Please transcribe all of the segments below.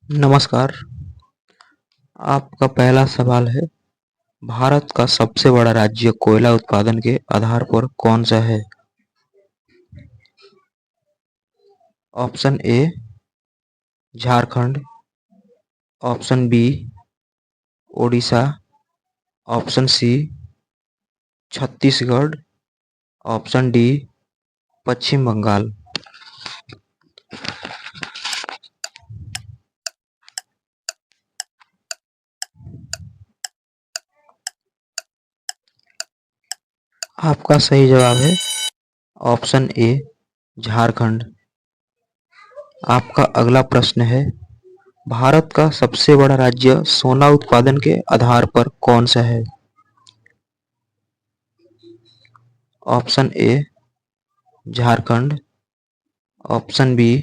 नमस्कार। आपका पहला सवाल है, भारत का सबसे बड़ा राज्य कोयला उत्पादन के आधार पर कौन सा है? Option A Jharkhand, option B Odisha, option C Chhattisgarh, option D Paschim Bangal. आपका सही जवाब है ऑप्शन ए झारखंड। आपका अगला प्रश्न है, भारत का सबसे बड़ा राज्य सोना उत्पादन के आधार पर कौन सा है? Option A Jharkhand, option B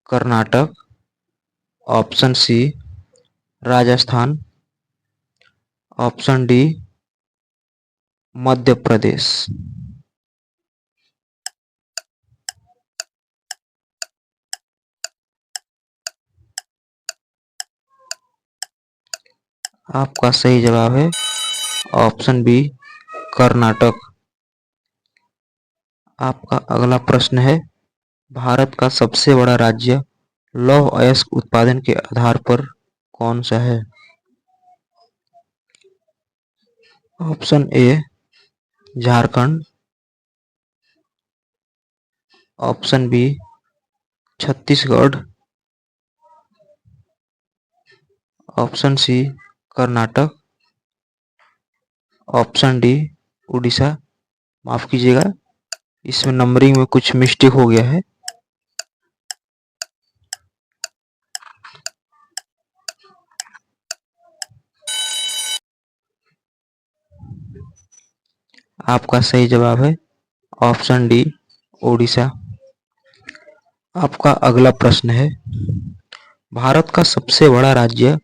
Karnataka, option C Rajasthan, option D Madhya Pradesh. आपका सही जवाब है ऑप्शन बी कर्नाटक। आपका अगला प्रश्न है, भारत का सबसे बड़ा राज्य लौह अयस्क उत्पादन के आधार पर कौन सा है? Option A Jharkhand, option B Chhattisgarh, option C Karnataka, option D Orissa. माफ कीजिएगा, इसमें नंबरिंग में कुछ मिस्टेक हो गया है। आपका सही जवाब है ऑप्शन डी ओडिशा। आपका अगला प्रश्न है, भारत का सबसे बड़ा राज्य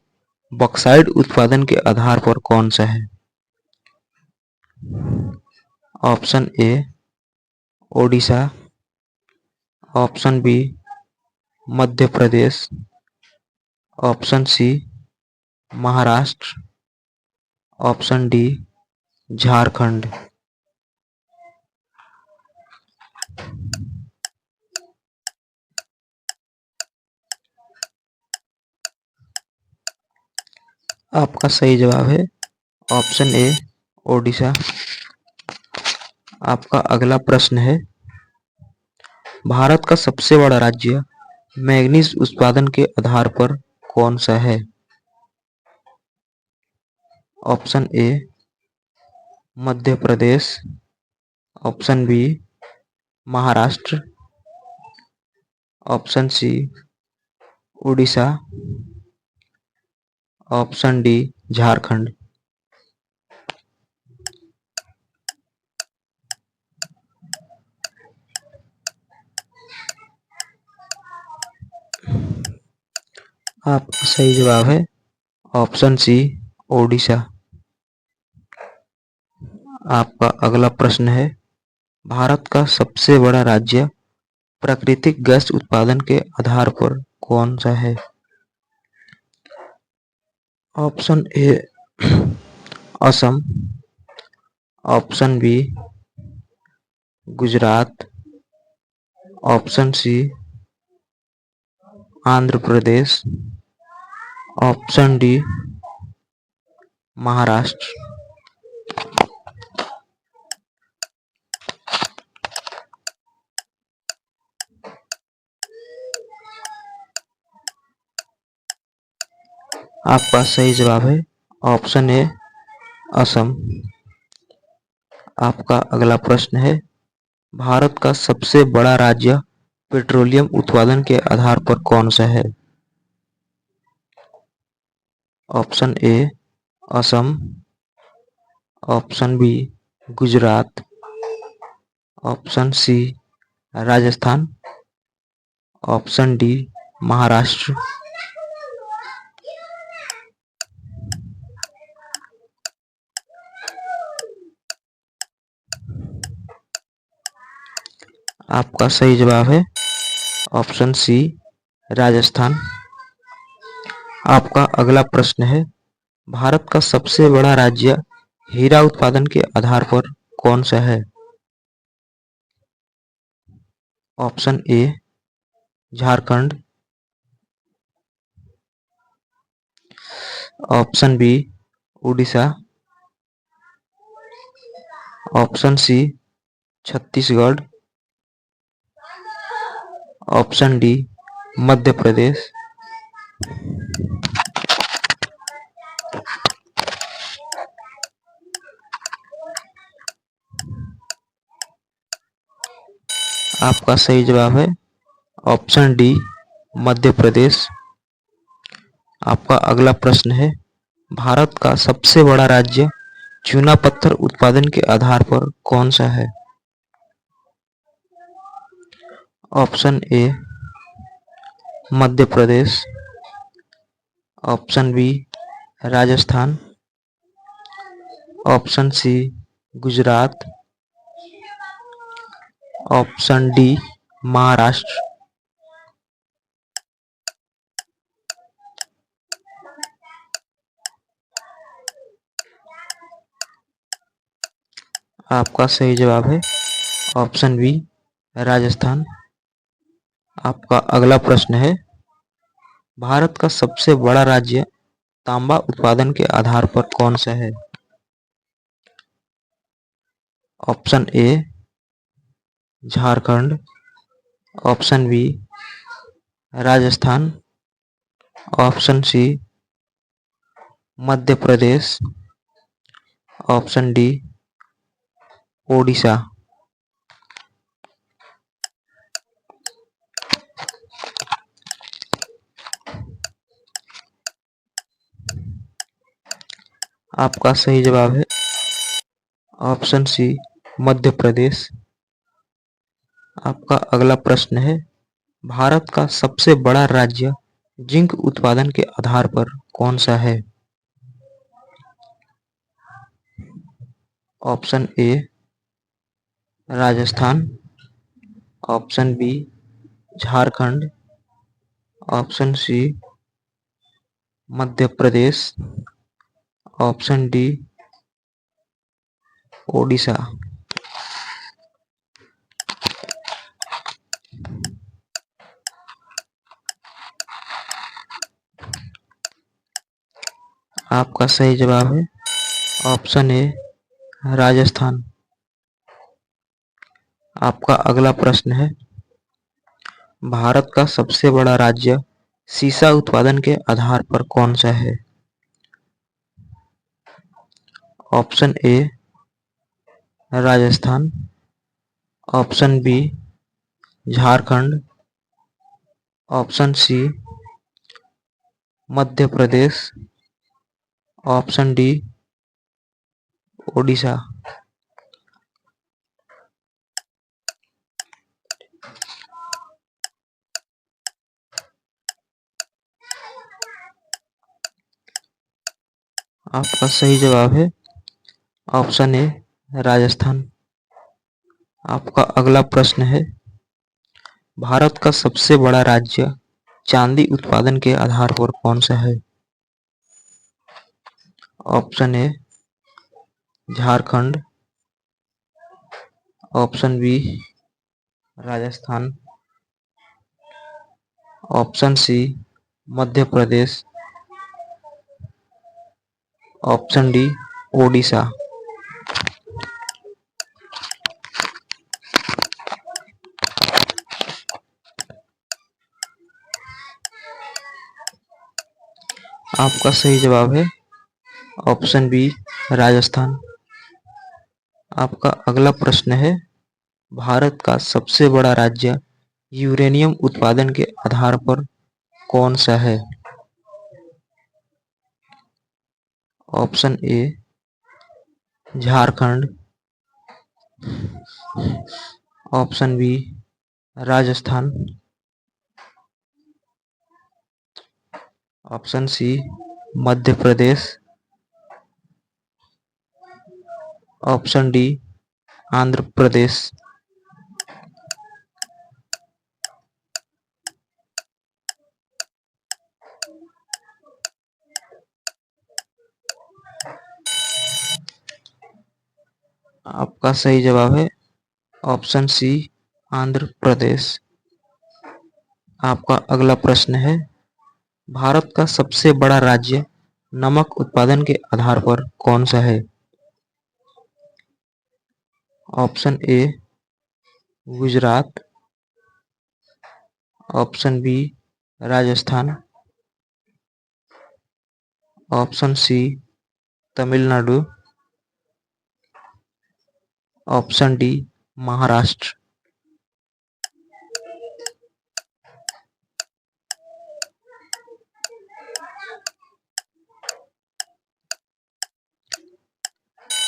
बॉक्साइट उत्पादन के आधार पर कौन सा है? Option A Odisha, option B Madhya Pradesh, option C Maharashtra, option D Jharkhand. आपका सही जवाब है ऑप्शन ए ओडिशा। आपका अगला प्रश्न है, भारत का सबसे बड़ा राज्य मैंगनीज उत्पादन के आधार पर कौन सा है? Option A Madhya Pradesh, option B Maharashtra, option C Orissa, option D Jharkhand. आपका सही जवाब है ऑप्शन सी ओडिशा। आपका अगला प्रश्न है, भारत का सबसे बड़ा राज्य प्राकृतिक गैस उत्पादन के आधार पर कौन सा है? Option A Assam, option B Gujarat, option C Andhra Pradesh, option D Maharashtra. आपका सही जवाब है ऑप्शन ए असम। आपका अगला प्रश्न है, भारत का सबसे बड़ा राज्य पेट्रोलियम उत्पादन के आधार पर कौन सा है? Option A Assam, option B Gujarat, option C Rajasthan, option D Maharashtra. आपका सही जवाब है ऑप्शन सी राजस्थान। आपका अगला प्रश्न है, भारत का सबसे बड़ा राज्य हीरा उत्पादन के आधार पर कौन सा है? Option A Jharkhand, option B Orissa, option C Chhattisgarh, option D Madhya Pradesh. आपका सही जवाब है ऑप्शन डी मध्य प्रदेश। आपका अगला प्रश्न है, भारत का सबसे बड़ा राज्य चूना पत्थर उत्पादन के आधार पर कौन सा है? Option A Madhya Pradesh, option B Rajasthan, option C Gujarat, option D Maharashtra. आपका सही जवाब है ऑप्शन बी राजस्थान। आपका अगला प्रश्न है, भारत का सबसे बड़ा राज्य तांबा उत्पादन के आधार पर कौन सा है? Option A Jharkhand, option B Rajasthan, option C Madhya Pradesh, option D Odisha. आपका सही जवाब है ऑप्शन सी मध्य प्रदेश। आपका अगला प्रश्न है, भारत का सबसे बड़ा राज्य जिंक उत्पादन के आधार पर कौन सा है? Option A Rajasthan, option B Jharkhand, option C Madhya Pradesh, option D Odisha. आपका सही जवाब है ऑप्शन ए राजस्थान। आपका अगला प्रश्न है, भारत का सबसे बड़ा राज्य सीसा उत्पादन के आधार पर कौन सा है? Option A Rajasthan, option B Jharkhand, option C Madhya Pradesh, option D Odisha. आपका सही जवाब है ऑप्शन ए राजस्थान। आपका अगला प्रश्न है, भारत का सबसे बड़ा राज्य चांदी उत्पादन के आधार पर कौन सा है? Option A Jharkhand, option B Rajasthan, option C Madhya Pradesh, option D Odisha. आपका सही जवाब है ऑप्शन बी राजस्थान। आपका अगला प्रश्न है, भारत का सबसे बड़ा राज्य यूरेनियम उत्पादन के आधार पर कौन सा है? Option A Jharkhand, option B Rajasthan, option C Madhya Pradesh, option D Andhra Pradesh. आपका सही जवाब है ऑप्शन सी, आंध्र प्रदेश। आपका अगला प्रश्न है, भारत का सबसे बड़ा राज्य नमक उत्पादन के आधार पर कौन सा है? Option A Gujarat, option B Rajasthan, option C Tamil Nadu, option D Maharashtra.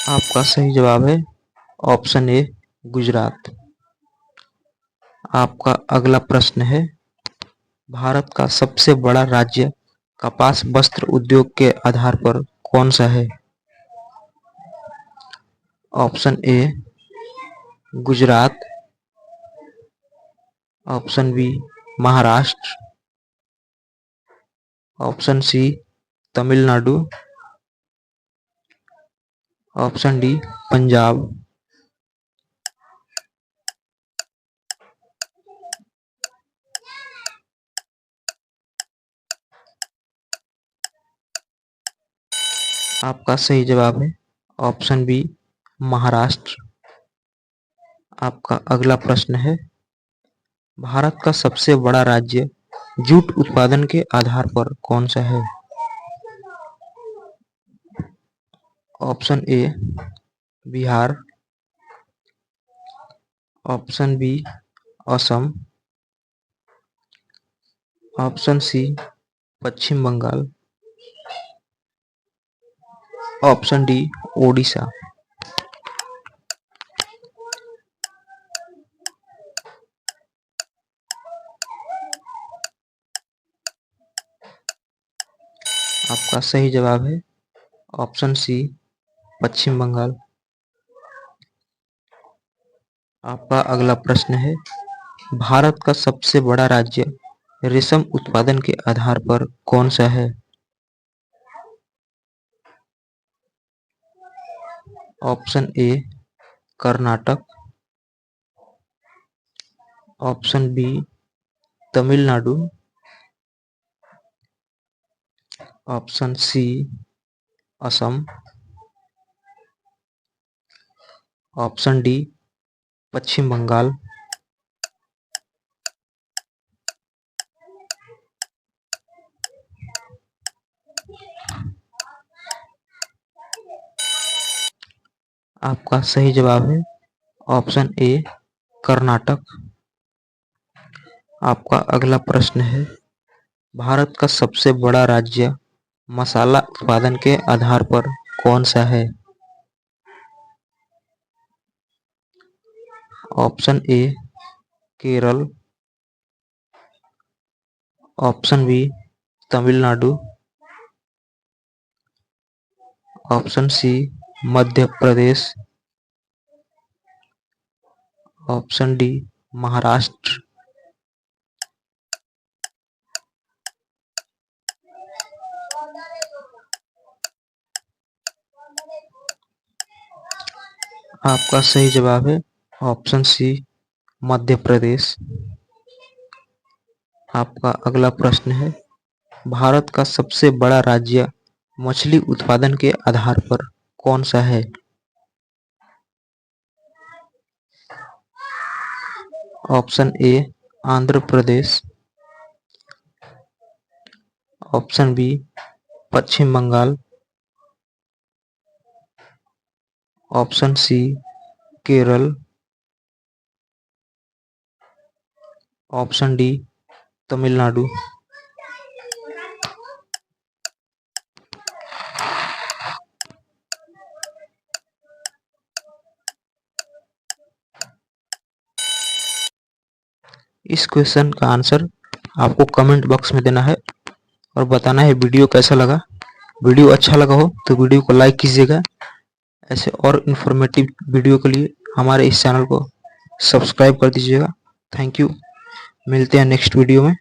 आपका सही जवाब है ऑप्शन ए गुजरात। आपका अगला प्रश्न है, भारत का सबसे बड़ा राज्य कपास वस्त्र उद्योग के आधार पर कौन सा है? Option A Gujarat, option B Maharashtra, option C Tamil Nadu, option D Punjab. आपका सही जवाब है ऑप्शन बी महाराष्ट्र। आपका अगला प्रश्न है, भारत का सबसे बड़ा राज्य जूट उत्पादन के आधार पर कौन सा है? Option A Bihar, option B Assam, option C Paschim Bengal, option D Odisha. आपका सही जवाब है ऑप्शन सी पश्चिम बंगाल। आपका अगला प्रश्न है, भारत का सबसे बड़ा राज्य रेशम उत्पादन के आधार पर कौन सा है? Option A Karnataka, option B Tamil Nadu, option C Assam, option D Paschim Bangal. आपका सही जवाब है ऑप्शन ए कर्नाटक। आपका अगला प्रश्न है, भारत का सबसे बड़ा राज्य मसाला उत्पादन के आधार पर कौन सा है? Option A Kerala, option B Tamil Nadu, option C Madhya Pradesh, option D Maharashtra. आपका सही जवाब है ऑप्शन सी मध्य प्रदेश। आपका अगला प्रश्न है, भारत का सबसे बड़ा राज्य मछली उत्पादन के आधार पर कौन सा है? Option A Andhra Pradesh, option B Paschim Bengal, option C Kerala, option D Tamil Nadu. इस क्वेश्चन का आंसर आपको कमेंट बॉक्स में देना है और बताना है वीडियो कैसा लगा। वीडियो अच्छा लगा हो तो वीडियो को लाइक कीजिएगा। ऐसे और इन्फॉर्मेटिव वीडियो के लिए हमारे इस चैनल को सब्सक्राइब कर दीजिएगा। Thank you. मिलते हैं नेक्स्ट वीडियो में।